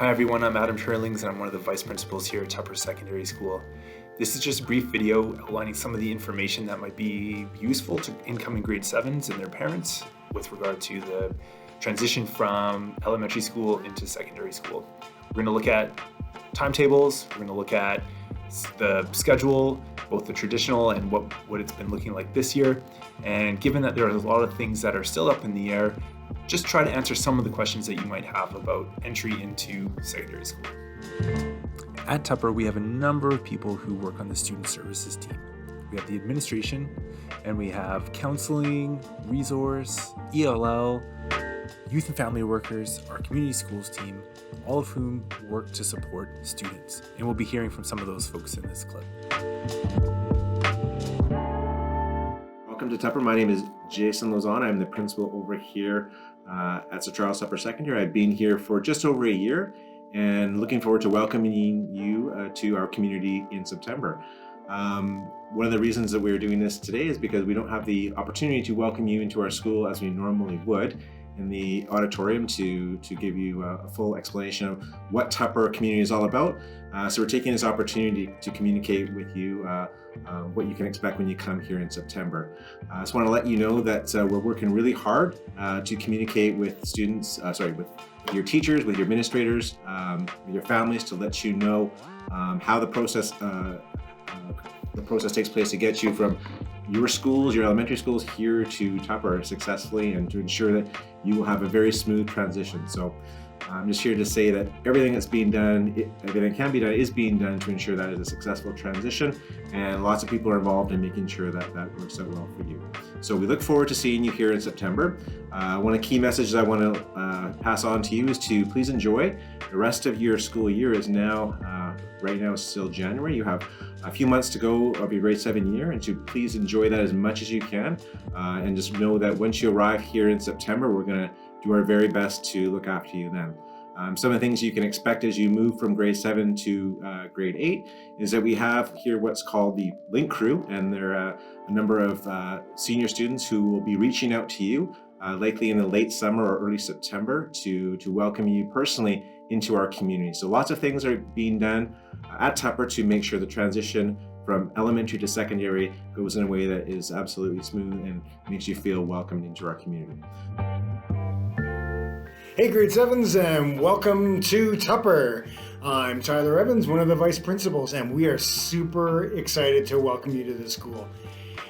Hi everyone, I'm Adam Turlings and I'm one of the vice principals here at Tupper Secondary School. This is just a brief video outlining some of the information that might be useful to incoming grade 7s and their parents with regard to the transition from elementary school into secondary school. We're going to look at timetables, we're going to look at the schedule, both the traditional and what it's been looking like this year. And given that there are a lot of things that are still up in the air, just try to answer some of the questions that you might have about entry into secondary school. At Tupper, we have a number of people who work on the student services team. We have the administration, and we have counseling, resource, ELL, youth and family workers, our community schools team, all of whom work to support students. And we'll be hearing from some of those folks in this clip. Welcome to Tupper. My name is Jason Lozon. I'm the principal over here at Sir Charles Tupper Secondary. I've been here for just over a year and looking forward to welcoming you to our community in September. One of the reasons that we're doing this today is because we don't have the opportunity to welcome you into our school as we normally would in the auditorium to give you a full explanation of what Tupper community is all about. So we're taking this opportunity to communicate with you what you can expect when you come here in September. I just want to let you know that we're working really hard to communicate with students, with your teachers, with your administrators, with your families, to let you know how the process takes place to get you from your schools, your elementary schools, here to Tupper successfully, and to ensure that you will have a very smooth transition. So I'm just here to say that everything that's being done, everything that can be done, is being done to ensure that is a successful transition, and lots of people are involved in making sure that that works out well for you. So we look forward to seeing you here in September. One of the key messages I want to pass on to you is to please enjoy. The rest of your school year is now, right now it's still January. You have a few months to go of your grade 7 year, and to please enjoy that as much as you can. And just know that once you arrive here in September, we're going to do our very best to look after you then. Some of the things you can expect as you move from grade 7 to grade 8 is that we have here what's called the Link Crew, and there are a number of senior students who will be reaching out to you likely in the late summer or early September to welcome you personally into our community. So lots of things are being done at Tupper to make sure the transition from elementary to secondary goes in a way that is absolutely smooth and makes you feel welcomed into our community. Hey grade 7s, and welcome to Tupper. I'm Tyler Evans, one of the vice principals, and we are super excited to welcome you to the school.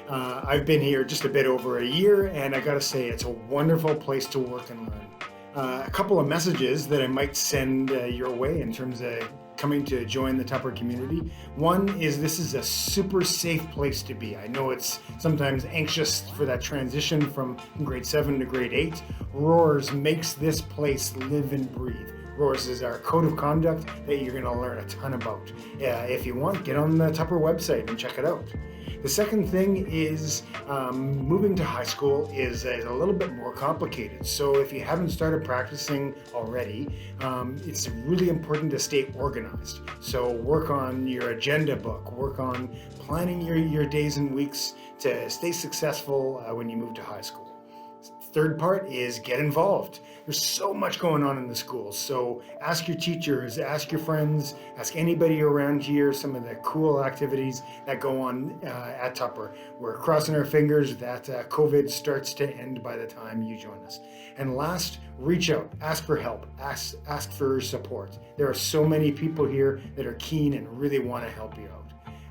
I've been here just a bit over a year, and I gotta say it's a wonderful place to work and learn. A couple of messages that I might send your way in terms of coming to join the Tupper community. One is this is a super safe place to be. I know it's sometimes anxious for that transition from grade 7 to grade 8. Roars makes this place live and breathe. Roars is our code of conduct that you're going to learn a ton about. If you want, get on the Tupper website and check it out. The second thing is moving to high school is a little bit more complicated. So if you haven't started practicing already, it's really important to stay organized. So work on your agenda book, work on planning your days and weeks to stay successful when you move to high school. Third part is get involved. There's so much going on in the schools. So ask your teachers, ask your friends, ask anybody around here some of the cool activities that go on at Tupper. We're crossing our fingers that COVID starts to end by the time you join us. And last, reach out, ask for help, ask for support. There are so many people here that are keen and really want to help you out.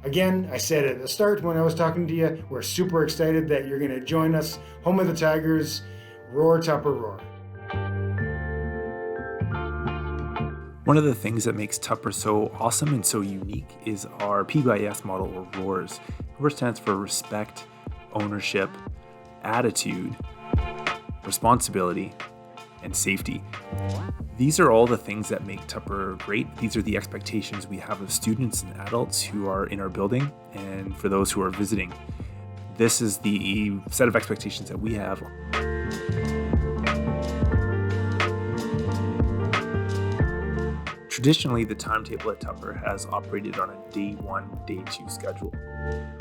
Again, I said at the start when I was talking to you, we're super excited that you're going to join us. Home of the Tigers, roar Tupper roar. One of the things that makes Tupper so awesome and so unique is our PBIS model, or ROARS. ROARS stands for respect, ownership, attitude, responsibility, and safety. These are all the things that make Tupper great. These are the expectations we have of students and adults who are in our building, and for those who are visiting. This is the set of expectations that we have. Traditionally, the timetable at Tupper has operated on a day 1, day 2 schedule,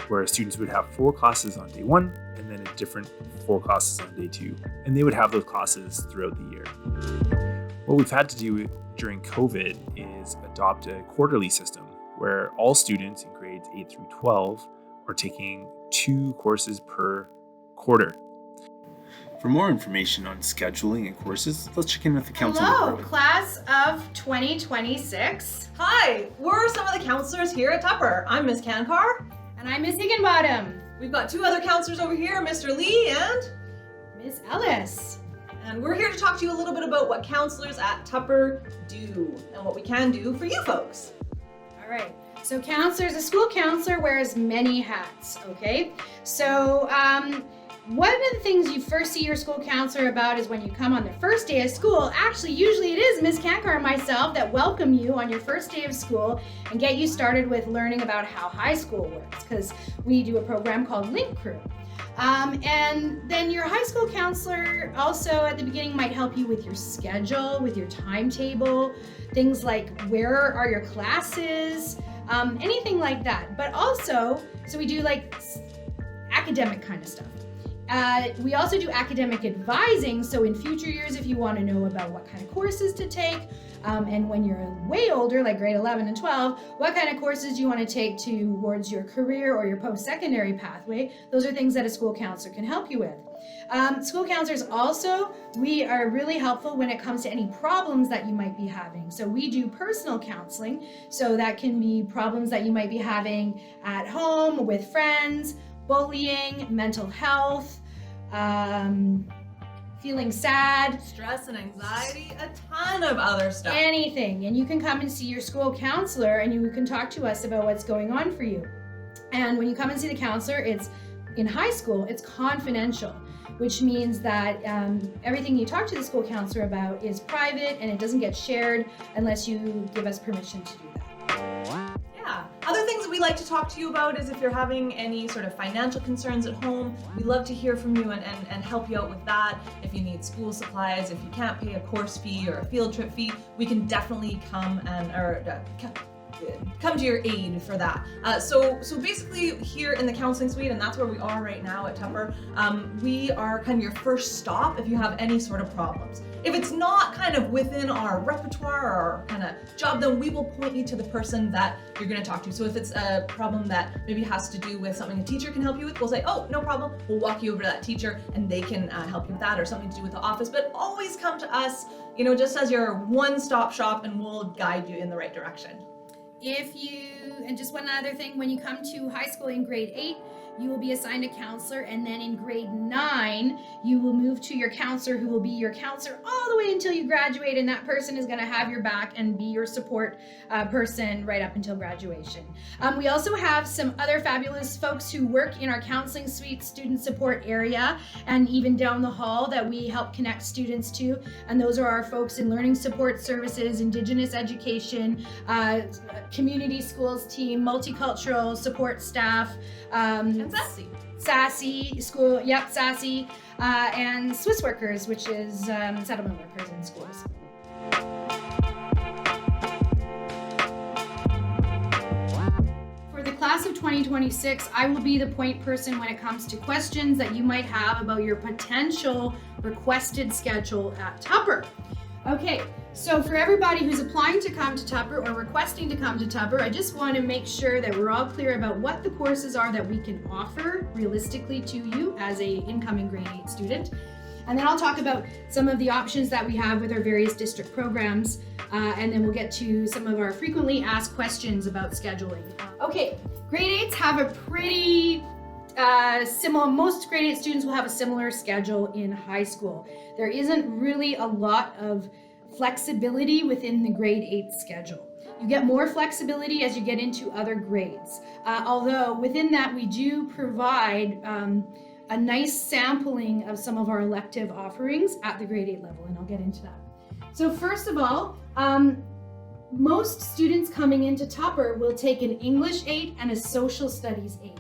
where students would have 4 classes on day 1 and then a different 4 classes on day 2, and they would have those classes throughout the year. What we've had to do during COVID is adopt a quarterly system where all students in grades 8 through 12 are taking 2 courses per quarter. For more information on scheduling and courses, let's check in with the counseling Hello, department. class of 2026. Hi, we're some of the counselors here at Tupper. I'm Miss Kankar. And I'm Miss Higginbottom. We've got 2 other counselors over here, Mr. Lee and Miss Ellis. we're here to talk to you a little bit about what counselors at Tupper do and what we can do for you folks. All right. So a school counselor wears many hats, okay? So one of the things you first see your school counselor about is when you come on the first day of school. Actually, usually it is Miss Kankar and myself that welcome you on your first day of school and get you started with learning about how high school works, because we do a program called Link Crew. And then your high school counselor also at the beginning might help you with your schedule, with your timetable, things like where are your classes, anything like that. But also, so we do like academic kind of stuff. We also do academic advising, so in future years, if you want to know about what kind of courses to take, and when you're way older, like grade 11 and 12, what kind of courses you want to take towards your career or your post-secondary pathway, those are things that a school counselor can help you with. School counselors also, we are really helpful when it comes to any problems that you might be having. So we do personal counseling, so that can be problems that you might be having at home, with friends, bullying, mental health, feeling sad, Stress and anxiety, a ton of other stuff. anything. And you can come and see your school counselor and you can talk to us about what's going on for you. And when you come and see the counselor, it's in high school, it's confidential, which means that everything you talk to the school counselor about is private and it doesn't get shared unless you give us permission to do that. Yeah. Other things that we like to talk to you about is if you're having any sort of financial concerns at home, we love to hear from you and help you out with that. If you need school supplies, if you can't pay a course fee or a field trip fee, we can definitely come to your aid for that. So basically here in the counseling suite, and that's where we are right now at Tupper, we are kind of your first stop if you have any sort of problems. If it's not kind of within our repertoire or our kind of job, then we will point you to the person that you're going to talk to. So if it's a problem that maybe has to do with something a teacher can help you with, we'll say, oh, no problem. We'll walk you over to that teacher and they can help you with that, or something to do with the office. But always come to us, just as your one-stop shop, and we'll guide you in the right direction. And just one other thing, when you come to high school in grade 8, you will be assigned a counselor, and then in grade 9, you will move to your counselor, who will be your counselor all the way until you graduate, and that person is going to have your back and be your support person right up until graduation. We also have some other fabulous folks who work in our counseling suite student support area and even down the hall that we help connect students to, and those are our folks in learning support services, Indigenous education, community schools team, multicultural support staff, And Sassy. Sassy, and Swiss workers, which is settlement workers in schools. For the class of 2026, I will be the point person when it comes to questions that you might have about your potential requested schedule at Tupper. Okay, so for everybody who's applying to come to Tupper or requesting to come to Tupper, I just want to make sure that we're all clear about what the courses are that we can offer realistically to you as a incoming grade 8 student. And then I'll talk about some of the options that we have with our various district programs, and then we'll get to some of our frequently asked questions about scheduling. Okay, grade 8s have a pretty most grade 8 students will have a similar schedule in high school. There isn't really a lot of flexibility within the grade 8 schedule. You get more flexibility as you get into other grades. Although within that we do provide a nice sampling of some of our elective offerings at the grade 8 level, and I'll get into that. So first of all, most students coming into Tupper will take an English 8 and a social studies 8.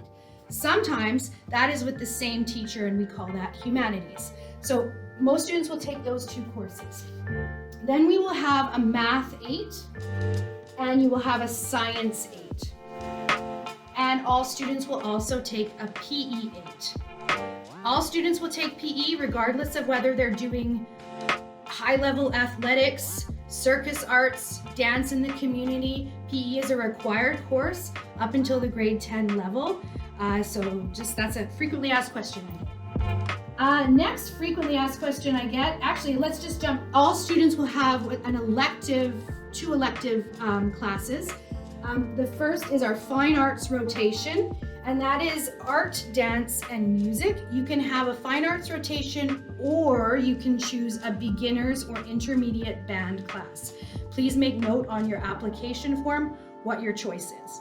Sometimes that is with the same teacher, and we call that humanities. So most students will take those 2 courses. Then we will have a math 8, and you will have a science 8. And all students will also take a PE 8. All students will take PE regardless of whether they're doing high-level athletics, circus arts, dance in the community. PE is a required course up until the grade 10 level. So that's a frequently asked question I get. Next frequently asked question I get, actually let's just jump, all students will have two elective classes. The first is our fine arts rotation, and that is art, dance, and music. You can have a fine arts rotation, or you can choose a beginners or intermediate band class. Please make note on your application form what your choice is.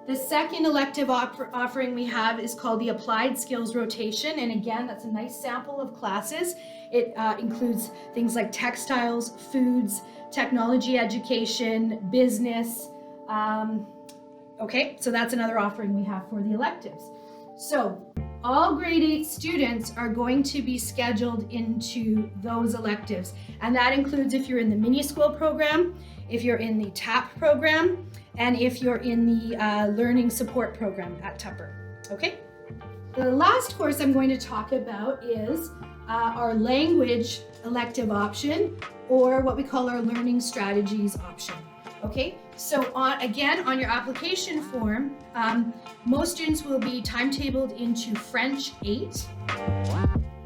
The second elective offering we have is called the Applied Skills Rotation, and again, that's a nice sample of classes. It includes things like textiles, foods, technology education, business. Okay, so that's another offering we have for the electives. So all grade 8 students are going to be scheduled into those electives, and that includes if you're in the mini school program, if you're in the TAP program, and if you're in the learning support program at Tupper. Okay, the last course I'm going to talk about is our language elective option, or what we call our learning strategies option. Okay, so on your application form, most students will be timetabled into French 8.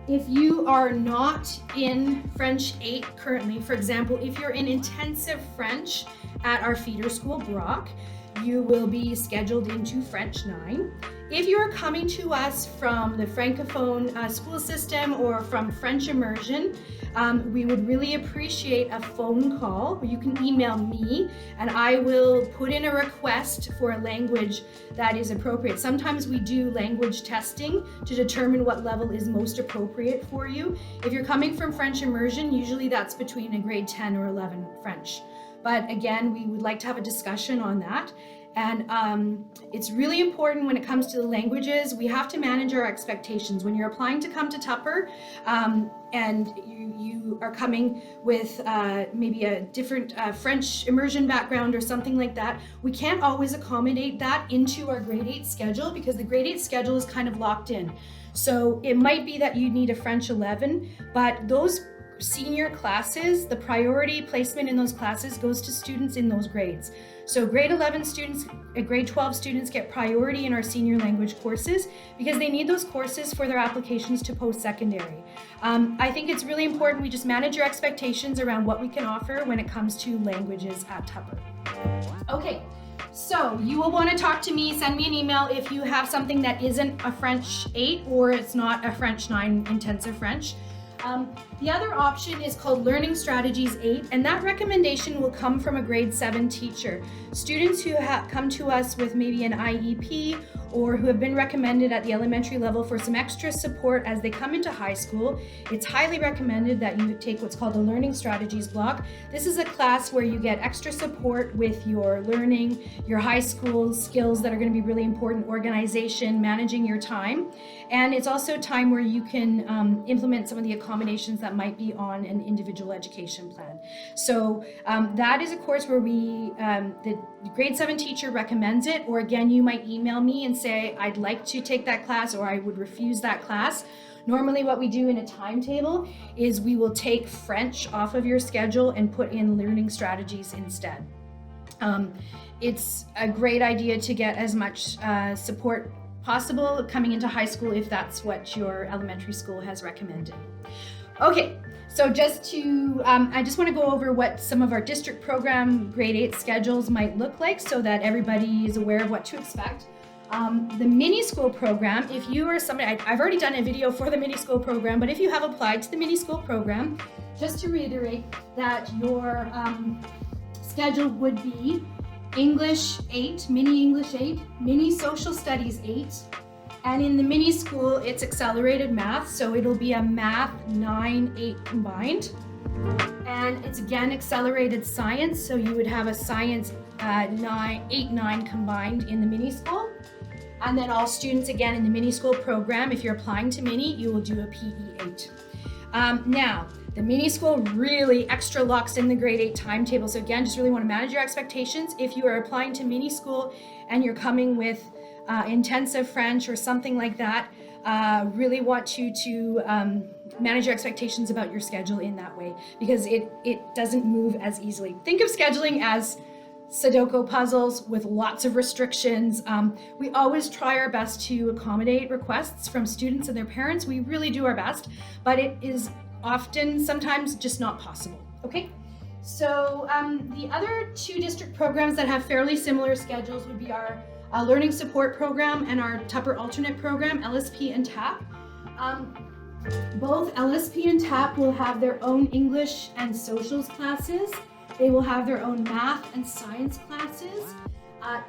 If you are not in French 8 currently, for example, if you're in intensive French at our feeder school, Brock, you will be scheduled into French 9. If you are coming to us from the Francophone school system or from French immersion, we would really appreciate a phone call, or you can email me and I will put in a request for a language that is appropriate. Sometimes we do language testing to determine what level is most appropriate for you. If you're coming from French immersion, usually that's between a grade 10 or 11 French. But again, we would like to have a discussion on that. And it's really important when it comes to the languages, we have to manage our expectations. When you're applying to come to Tupper and you are coming with maybe a different French immersion background or something like that, we can't always accommodate that into our grade 8 schedule because the grade 8 schedule is kind of locked in. So it might be that you need a French 11, but those senior classes, the priority placement in those classes goes to students in those grades. So grade 11 students, grade 12 students get priority in our senior language courses because they need those courses for their applications to post-secondary. I think it's really important we just manage your expectations around what we can offer when it comes to languages at Tupper. Okay, so you will want to talk to me, send me an email if you have something that isn't a French 8 or it's not a French 9 intensive French. The other option is called Learning Strategies 8, and that recommendation will come from a grade 7 teacher. Students who come to us with maybe an IEP or who have been recommended at the elementary level for some extra support as they come into high school, it's highly recommended that you take what's called the Learning Strategies block. This is a class where you get extra support with your learning, your high school skills that are going to be really important, organization, managing your time. And it's also time where you can implement some of the accommodations that might be on an individual education plan. So that is a course where the grade 7 teacher recommends it, or again, you might email me and say, I'd like to take that class, or I would refuse that class. Normally what we do in a timetable is we will take French off of your schedule and put in learning strategies instead. It's a great idea to get as much support possible coming into high school if that's what your elementary school has recommended. Okay, so I just want to go over what some of our district program grade 8 schedules might look like so that everybody is aware of what to expect. The mini school program, if you are somebody, I've already done a video for the mini school program, but if you have applied to the mini school program, just to reiterate that your schedule would be English 8, mini English 8, mini social studies 8, and in the mini school it's accelerated math, so it'll be a math 9, 8 combined. And it's again accelerated science, so you would have a science 8, 9 combined in the mini school. And then all students again in the mini school program, if you're applying to mini, you will do a PE 8. Now, the mini school really extra locks in the grade 8 timetable. So again, just really want to manage your expectations. If you are applying to mini school and you're coming with intensive French or something like that. Really want you to manage your expectations about your schedule in that way, because it doesn't move as easily. Think of scheduling as Sudoku puzzles with lots of restrictions. We always try our best to accommodate requests from students and their parents. We really do our best, but it is often, sometimes just not possible, okay? So the other two district programs that have fairly similar schedules would be our Learning Support Program and our Tupper Alternate Program, LSP and TAP. Both LSP and TAP will have their own English and socials classes. They will have their own math and science classes.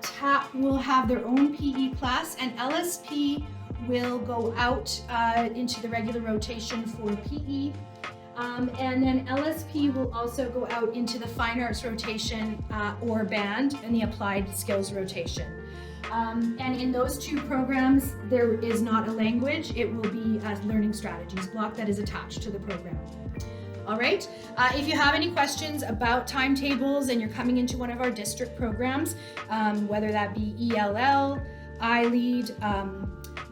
TAP will have their own PE class, and LSP will go out into the regular rotation for PE. And then LSP will also go out into the fine arts rotation or band and the applied skills rotation. And in those two programs, there is not a language. It will be a learning strategies block that is attached to the program. All right, if you have any questions about timetables and you're coming into one of our district programs, whether that be ELL, iLead,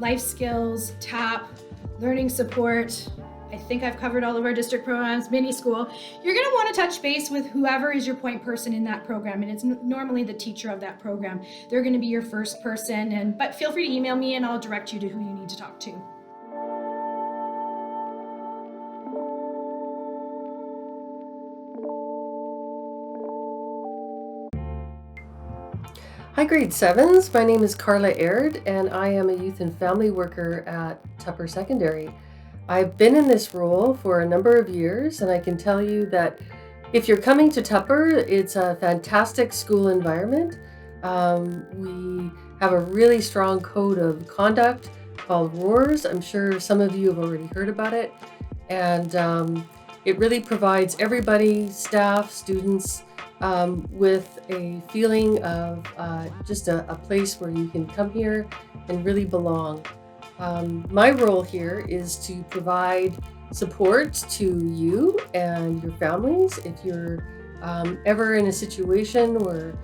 Life Skills, TAP, Learning Support, I think I've covered all of our district programs, mini school, you're gonna wanna touch base with whoever is your point person in that program, and it's normally the teacher of that program. They're gonna be your first person, but feel free to email me and I'll direct you to who you need to talk to. Hi grade 7s, my name is Carla Aird and I am a youth and family worker at Tupper Secondary. I've been in this role for a number of years, and I can tell you that if you're coming to Tupper, it's a fantastic school environment. We have a really strong code of conduct called ROARS. I'm sure some of you have already heard about it. And it really provides everybody, staff, students, with a feeling of just a place where you can come here and really belong. My role here is to provide support to you and your families if you're ever in a situation where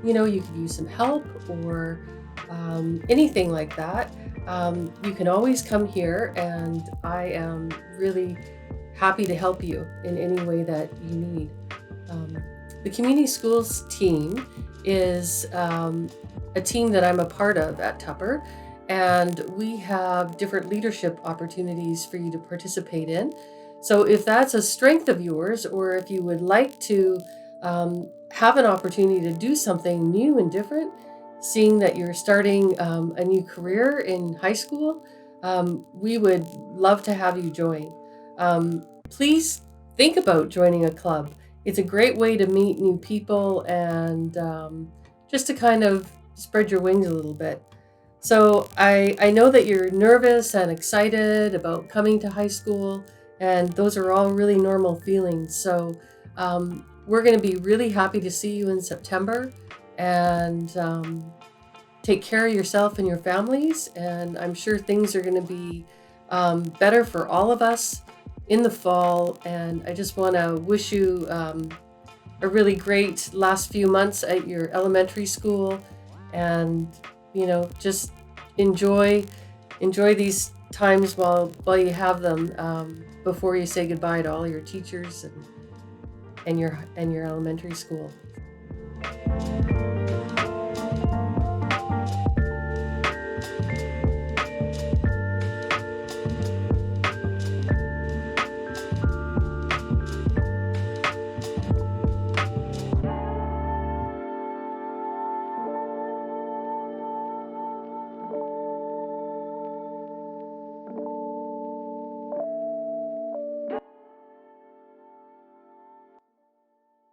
you could use some help or anything like that. You can always come here, and I am really happy to help you in any way that you need. The community schools team is a team that I'm a part of at Tupper, and we have different leadership opportunities for you to participate in. So if that's a strength of yours, or if you would like to have an opportunity to do something new and different, seeing that you're starting a new career in high school, we would love to have you join. Please think about joining a club. It's a great way to meet new people and just to kind of spread your wings a little bit. So I know that you're nervous and excited about coming to high school, and those are all really normal feelings. So we're going to be really happy to see you in September, and take care of yourself and your families. And I'm sure things are going to be better for all of us in the fall. And I just want to wish you a really great last few months at your elementary school, and just enjoy these times while you have them, before you say goodbye to all your teachers and your elementary school.